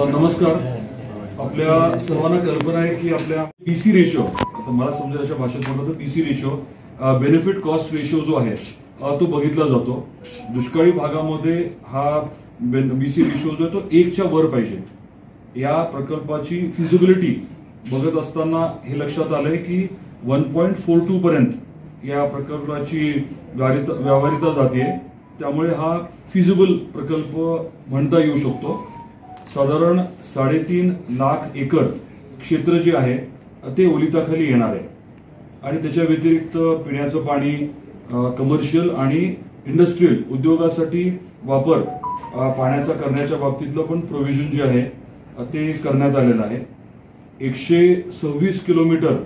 नमस्कार. आपल्या सर्वांना कल्पना आहे की आपल्या पीसी रेशो, आता मला समजेल अशा भाषेत म्हणतो PC ratio, benefit cost ratio जो आहे तो बघितला जातो. दुष्काळी भागामध्ये हा बीसी रेशो जो आहे तो 1च्या वर पाहिजे. या प्रकल्पाची फिजिबिलिटी बघत असताना हे लक्षात आलंय की 1.42 पर्यंत या प्रकल्पाची व्यावहारिकता जाते. त्यामुळे हा फिजिबल प्रकल्प म्हणता येऊ शकतो. साधारण 3.5 लाख एकर क्षेत्र जे आहे ते ओलिताखाली येणार आहे आणि त्याच्या व्यतिरिक्त पिण्याचं पाणी, कमर्शियल आणि इंडस्ट्रीयल उद्योगासाठी वापर पाण्याचा करण्याच्या बाबतीतलं पण प्रोव्हिजन जे आहे ते करण्यात आलेलं आहे. 126 किलोमीटर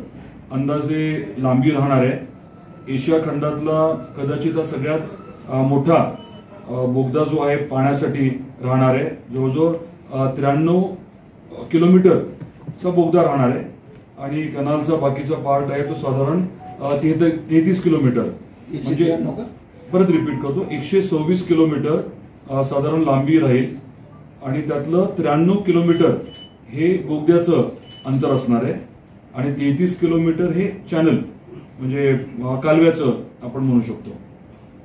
अंदाजे लांबी राहणार आहे. एशिया खंडातला कदाचित हा सगळ्यात मोठा बोगदा जो आहे पाण्यासाठी राहणार आहे. जवळजवळ 93 किलोमीटरचा बोगदा राहणार आहे आणि कनालचा बाकीचा पार्ट आहे तो साधारण 33 किलोमीटर, म्हणजे परत रिपीट करतो, 126 किलोमीटर साधारण लांबी राहील आणि त्यातलं 93 किलोमीटर हे बोगद्याचं अंतर असणार आहे आणि 33 किलोमीटर हे चॅनल म्हणजे कालव्याचं आपण म्हणू शकतो.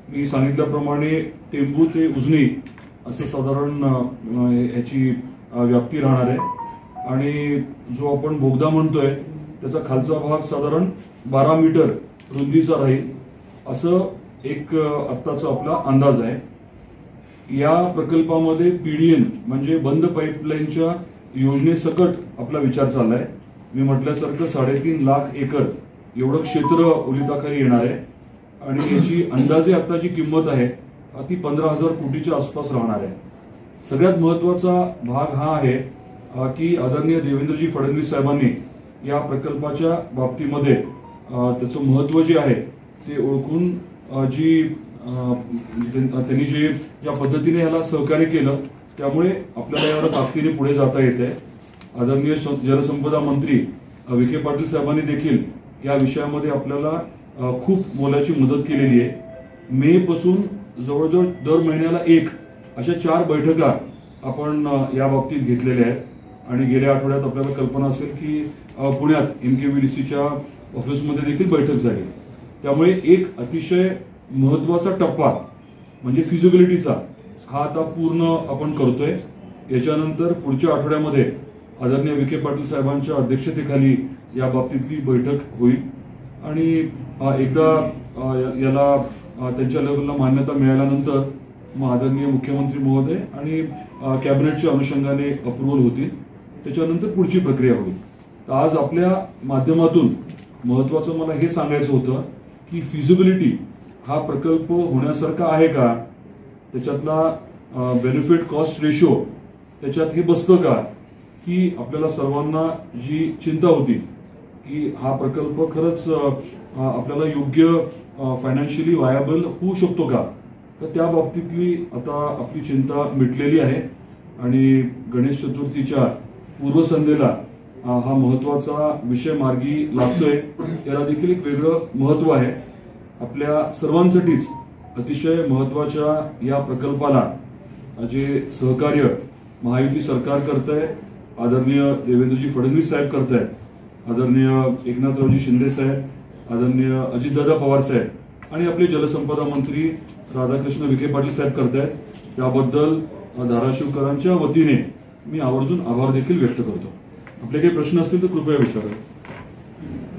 मी सांगितल्याप्रमाणे टेंबू ते उजनी असं साधारण ह्याची व्याप्ती राहणार आहे आणि जो आपण बोगदा म्हणतोय त्याचा खालचा भाग साधारण 12 मीटर रुंदीचा राहील असं एक आत्ताचा आपला अंदाज आहे. या प्रकल्पामध्ये पीडीएन म्हणजे बंद पाईपलाईनच्या योजनेसकट आपला विचार चाललाय. मी म्हटल्यासारखं 3.5 लाख एकर एवढं क्षेत्र ओलिताखाली येणार आहे आणि याची अंदाजे आता जी किंमत आहे ती 15,000 कोटीच्या आसपास राहणार आहे. सगळ्यात महत्वाचा भाग हा आहे की आदरणीय देवेंद्रजी फडणवीस साहेबांनी या प्रकल्पाच्या बाबतीमध्ये त्याचं महत्व जे आहे ते ओळखून त्यांनी जे ज्या पद्धतीने याला सहकार्य केलं त्यामुळे आपल्याला एवढ्या ताकदीने पुढे जाता येते. आदरणीय जलसंपदा मंत्री विखे पाटील साहेबांनी देखील या विषयामध्ये आपल्याला खूप मोलाची मदत केलेली आहे. मे पासून जवळजवळ दर महिन्याला अशा 4 बैठका आपण या बाबतीत घेतलेल्या आहेत आणि गेल्या आठवड्यात आपल्याला कल्पना असेल की पुण्यात MKVDCच्या ऑफिसमध्ये देखील बैठक झाली. त्यामुळे एक अतिशय महत्वाचा टप्पा म्हणजे फिजिबिलिटीचा हा आता पूर्ण आपण करतोय. याच्यानंतर पुढच्या आठवड्यामध्ये आदरणीय विखे पाटील साहेबांच्या अध्यक्षतेखाली या बाबतीतली बैठक होईल आणि एकदा याला त्यांच्या लेवलला मान्यता मिळाल्यानंतर मग आदरणीय मुख्यमंत्री महोदय आणि कॅबिनेटच्या अनुषंगाने अप्रुव्हल होतील. त्याच्यानंतर पुढची प्रक्रिया होईल. तर आज आपल्या माध्यमातून महत्वाचं मला हे सांगायचं होतं की फिजिबिलिटी हा प्रकल्प होण्यासारखा आहे का, त्याच्यातला बेनिफिट कॉस्ट रेशो त्याच्यात हे बसतं का, ही आपल्याला सर्वांना जी चिंता होती की हा प्रकल्प खरंच आपल्याला योग्य फायनान्शियली वायबल होऊ शकतो का, तर त्या बाबतीतली आता आपली चिंता मिटलेली आहे आणि गणेश चतुर्थीच्या पूर्वसंध्येला हा महत्वाचा विषय मार्गी लागतोय. याला देखील एक वेगळं महत्व आहे. आपल्या सर्वांसाठीच अतिशय महत्वाच्या या प्रकल्पाला जे सहकार्य महायुती सरकार करत आहे, आदरणीय देवेंद्रजी फडणवीस साहेब करत आहेत, आदरणीय एकनाथरावजी शिंदे साहेब, आदरणीय अजितदादा पवार साहेब आणि आपले जलसंपदा मंत्री राधाकृष्ण विखे पाटील साहेब करतायत, त्याबद्दल धाराशिवकरांच्या वतीने मी आवर्जून आभार देखील व्यक्त करतो. आपले काही प्रश्न असतील तर कृपया विचारा.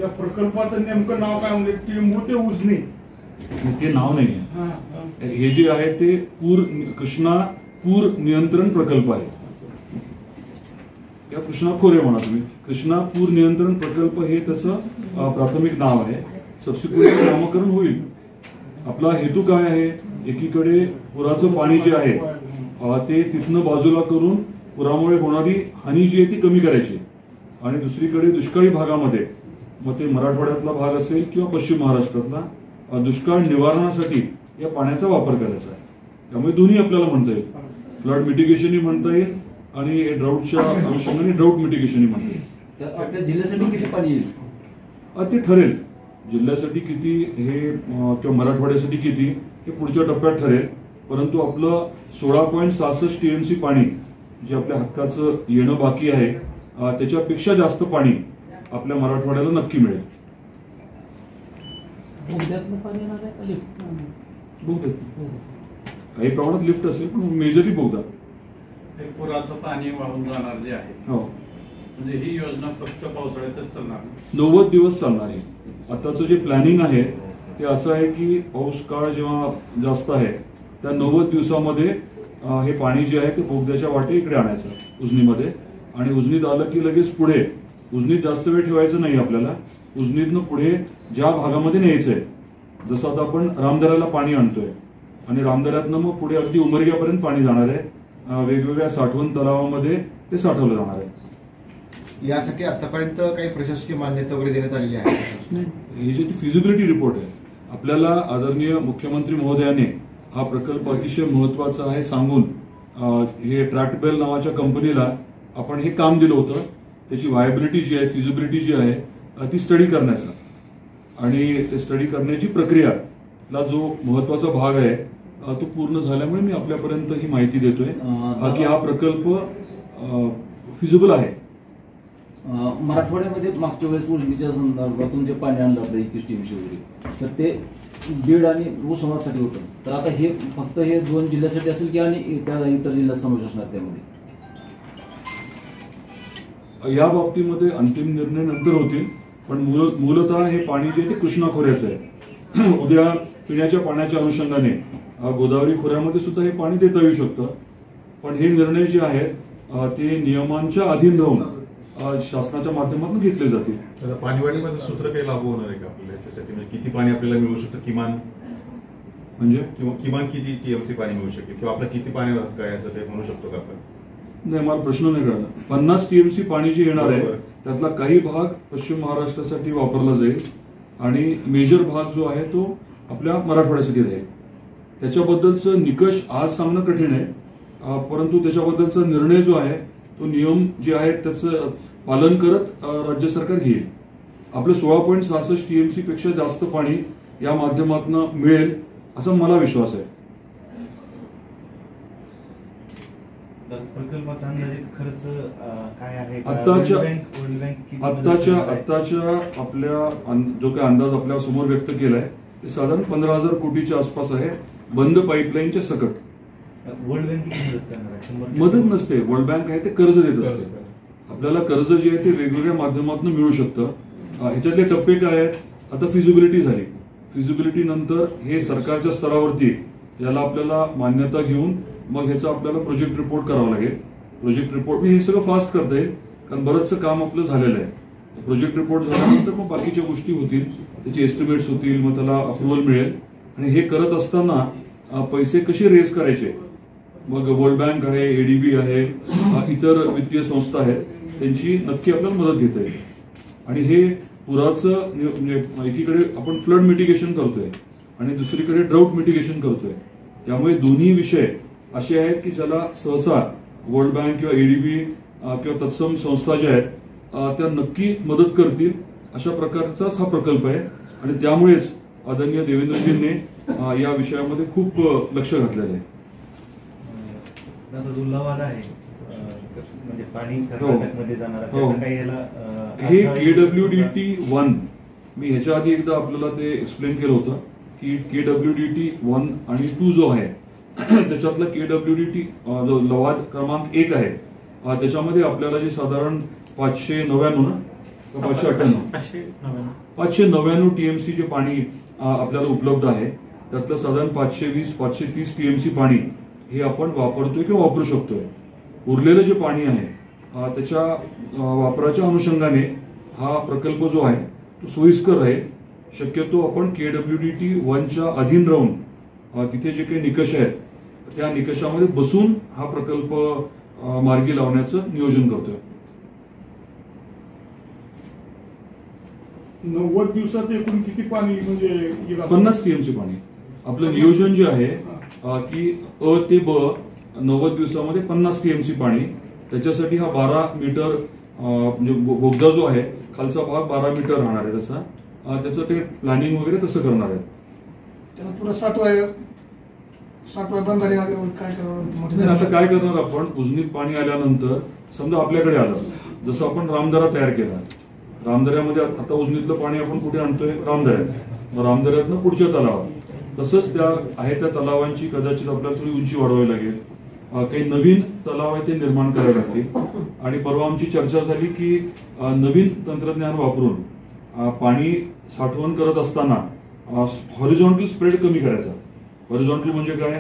या प्रकल्पाचं नेमकं नाव काय म्हणजे टेंबू ते उजनी? ते नाव नाहीये. हे जे आहे ते कृष्णा पूर नियंत्रण प्रकल्प आहे. या कृष्णा खोरे म्हणा तुम्ही, कृष्णा पूर नियंत्रण प्रकल्प हे त्याचं प्राथमिक नाव आहे. सबसिक्वेंट नामकरण होईल. आपला हेतू काय आहे, एकीकडे पुराचं पाणी जे आहे ते तिथनं बाजूला करून पुरामुळे होणारी हानी जी आहे ती कमी करायची आणि दुसरीकडे दुष्काळी भागामध्ये, मग ते मराठवाड्यातला भाग असेल किंवा पश्चिम महाराष्ट्रातला, दुष्काळ निवारणासाठी या पाण्याचा वापर करायचा आहे. त्यामुळे दोन्ही आपल्याला म्हणता येईल. फ्लड मिटिगेशनही म्हणता येईल आणि ड्राऊटच्या अनुषंगाने ड्राऊट मिटिगेशनही म्हणता येईल. आपल्या जिल्ह्यासाठी किती पाणी येईल ते ठरेल. जिल्ह्यासाठी किती हे किंवा मराठवाड्यासाठी किती हे पुढच्या टप्प्यात ठरेल. परंतु आपलं 16.66 TMC पाणी जे आपल्या हक्काचं येणं बाकी आहे त्याच्यापेक्षा जास्त पाणी आपल्या मराठवाड्याला नक्की मिळेल. बोगद्यात काही प्रमाणात लिफ्ट असेल पण मेजरली बोगदा. पुराचं पाणी वाहून जाणार जे आहे हो, म्हणजे ही योजना फक्त पावसाळ्यातच चालणार 90 दिवस चालणार आहे. आताचं जे प्लॅनिंग आहे ते असं आहे की पाऊस काळ जेव्हा जास्त आहे त्या 90 दिवसामध्ये हे पाणी जे आहे ते बोगद्याच्या वाटे इकडे आणायचं उजनीमध्ये, आणि उजनीत आलं की लगेच पुढे उजनीत जास्त वेळ ठेवायचं नाही आपल्याला. उजनीतनं पुढे ज्या भागामध्ये न्यायचंय, जसं आता आपण रामदऱ्याला पाणी आणतोय आणि रामदऱ्यातनं मग पुढे अगदी उमरग्यापर्यंत पाणी जाणार आहे. वेगवेगळ्या साठवण तलावामध्ये ते साठवलं जाणार आहे. यासाठी आतापर्यंत काही प्रशासकीय मान्यता वगैरे देण्यात आलेली आहे? हे जे फिजिबिलिटी रिपोर्ट आहे, आपल्याला आदरणीय मुख्यमंत्री महोदयाने हा प्रकल्प अतिशय महत्वाचा आहे सांगून हे ट्रॅक्टबेल नावाच्या कंपनीला आपण हे काम दिलं होतं. त्याची व्हायबिलिटी जी आहे, फिजिबिलिटी जी आहे ती स्टडी करण्याचा, आणि ते स्टडी करण्याची प्रक्रियाला जो महत्वाचा भाग आहे तो पूर्ण झाल्यामुळे मी आपल्यापर्यंत ही माहिती देतोय की हा प्रकल्प फिजिबल आहे. मराठवाड्यामध्ये मागच्या वेळेस उजनीच्या संदर्भातून जे पाणी आणलं आपल्या 21 टीमची वगैरे, तर ते बीड आणि उस्मानाबादसाठी होतं. तर आता हे फक्त हे 2 जिल्ह्यासाठी असेल की आणि इतर जिल्ह्यात समावेश असणार त्यामध्ये? या बाबतीमध्ये अंतिम निर्णय नंतर होतील, पण मूलतः हे पाणी जे आहे ते कृष्णा खोऱ्याचं आहे. उद्या पिण्याच्या पाण्याच्या अनुषंगाने गोदावरी खोऱ्यामध्ये सुद्धा हे पाणी देता येऊ शकतं, पण हे निर्णय जे आहेत ते नियमांच्या अधीन राहून शासनाच्या माध्यमातून घेतले जातील. पाणीवाढीमध्ये सूत्र काही लागू होणार आहे का आपल्याला त्यासाठी? म्हणजे किती पाणी आपल्याला मिळू शकतं किमान, म्हणजे किमान किती टीएमसी पाणी मिळू शकेल, किंवा आपला किती पाणी हक्क आहे याचं ते म्हणू शकतो का आपण? नाही, मला प्रश्न नाही कळला. 50 टीएमसी पाणी जे येणार आहे त्यातला काही भाग पश्चिम महाराष्ट्रासाठी वापरला जाईल आणि मेजर भाग जो आहे तो आपल्या मराठवाड्यासाठी राहील. त्याच्याबद्दलचं निकष आज सांगणं कठीण आहे, परंतु त्याच्याबद्दलचा निर्णय जो आहे तो नियम जे आहेत त्याचं पालन करत राज्य सरकार घेईल. आपलं 16.66 टीएमसी पेक्षा जास्त पाणी या माध्यमातून मिळेल असा मला विश्वास आहे. प्रकल्पाचा अंदाजित खर्च काय आहे? आत्ताच्या आपल्या जो काही अंदाज आपल्या समोर व्यक्त केलाय ते साधारण 15,000 कोटीच्या आसपास आहे, बंद पाईपलाईनच्या सकट. वर्ल्ड बँक किती मदत करणार आहे? मदत नसते, वर्ल्ड बँक आहे ते कर्ज देत असते. आपल्याला कर्ज जे आहे ते वेगवेगळ्या माध्यमातून मिळू शकतं. ह्याच्यातले टप्पे काय आहेत? आता फिजिबिलिटी झाली, फिजिबिलिटी नंतर हे सरकारच्या स्तरावरती याला आपल्याला मान्यता घेऊन मग ह्याचा आपल्याला प्रोजेक्ट रिपोर्ट करावा लागेल. प्रोजेक्ट रिपोर्ट हे सगळं फास्ट करता येईल कारण बरंचसं काम आपलं झालेलं आहे. प्रोजेक्ट रिपोर्ट झाल्यानंतर मग बाकीच्या गोष्टी होतील, त्याचे एस्टिमेट्स होतील, मग त्याला अप्रुव्हल मिळेल. आणि हे करत असताना पैसे कसे रेज करायचे, मग वर्ल्ड बँक आहे, एडीबी आहे, इतर वित्तीय संस्था आहेत, त्यांची नक्की आपल्याला मदत घेता येईल. आणि हे पुराचं म्हणजे एकीकडे आपण फ्लड मिटिगेशन करतोय आणि दुसरीकडे ड्राऊट मिटिगेशन करतोय. त्यामुळे दोन्ही विषय असे आहेत की ज्याला सहसा वर्ल्ड बँक किंवा एडीबी किंवा तत्सम संस्था ज्या आहेत त्या नक्की मदत करतील अशा प्रकारचाच हा प्रकल्प आहे. आणि त्यामुळेच आदरणीय देवेंद्रजींनी या विषयामध्ये खूप लक्ष घातलेलं आहे. दुर्लवाद आहे म्हणजे पाणी कर्नाटकमध्ये जाणार हे KWDT 1 मी ह्याच्या आधी एकदा आपल्याला ते एक्सप्लेन केलं होतं की KWDT 1 आणि 2 जो आहे त्याच्यातला KWDT जो लवाद क्रमांक 1 आहे त्याच्यामध्ये आपल्याला जे साधारण 599 टीएमसी जे पाणी आपल्याला उपलब्ध आहे त्यातलं साधारण 520-530 टीएमसी पाणी हे आपण वापरतोय किंवा वापरू शकतोय. उरलेलं जे पाणी आहे त्याच्या वापराच्या अनुषंगाने हा प्रकल्प जो आहे तो सोयीस्कर राहील. शक्यतो आपण KWDT 1च्या अधीन राहून तिथे जे काही निकष आहेत त्या निकषामध्ये बसून हा प्रकल्प मार्गी लावण्याचं नियोजन करतोय. 90 दिवसात एकूण किती पाणी म्हणजे 50 टीएमसी पाणी. आपलं नियोजन जे आहे की अ ते ब 90 दिवसामध्ये 50 टीएमसी पाणी. त्याच्यासाठी हा 12 मीटर म्हणजे बोगदा जो आहे खालचा भाग 12 मीटर राहणार आहे त्याचा. त्याचं ते प्लॅनिंग वगैरे तसं करणार आहे. त्याला पुढे साठवा बंधारे वगैरे काय करावं नाही, आता काय करणार आपण, उजनीत पाणी आल्यानंतर समजा आपल्याकडे आलं, जसं आपण रामदरा तयार केला, रामदऱ्यामध्ये आता उजनीतलं पाणी आपण कुठे आणतोय, रामदऱ्यात, मग रामदऱ्यातनं पुढच्या तलावात, तसंच त्या आहे त्या तलावांची कदाचित आपल्याला थोडी उंची वाढवावी लागेल, काही नवीन तलाव आहे ते निर्माण करावे लागतील. आणि परवा आमची चर्चा झाली की नवीन तंत्रज्ञान वापरून पाणी साठवण करत असताना हॉरिझॉन्टल स्प्रेड कमी करायचा. हॉरिझॉन्टल म्हणजे काय,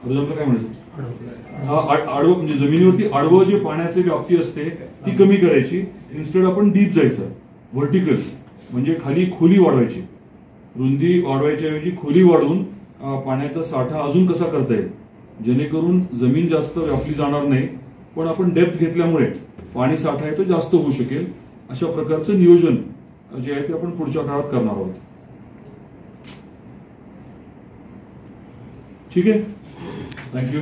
हॉरिझॉन्टल काय म्हणायचं, आडवं म्हणजे जमिनीवरती आडवं जे पाण्याची व्याप्ती असते ती कमी करायची. इन्स्टेड आपण डीप जायचं, व्हर्टिकल म्हणजे खाली खोली वाढवायची, रुंदी वाढवायच्या ऐवजी खोली वाढवून पाण्याचा साठा अजून कसा करता येईल, जेणेकरून जमीन जास्त व्यापली जाणार नाही, पण आपण डेप्थ घेतल्यामुळे पाणी साठा आहे तो जास्त होऊ शकेल. अशा प्रकारचं नियोजन जे आहे ते आपण पुढच्या काळात करणार आहोत. ठीक आहे, थँक्यू.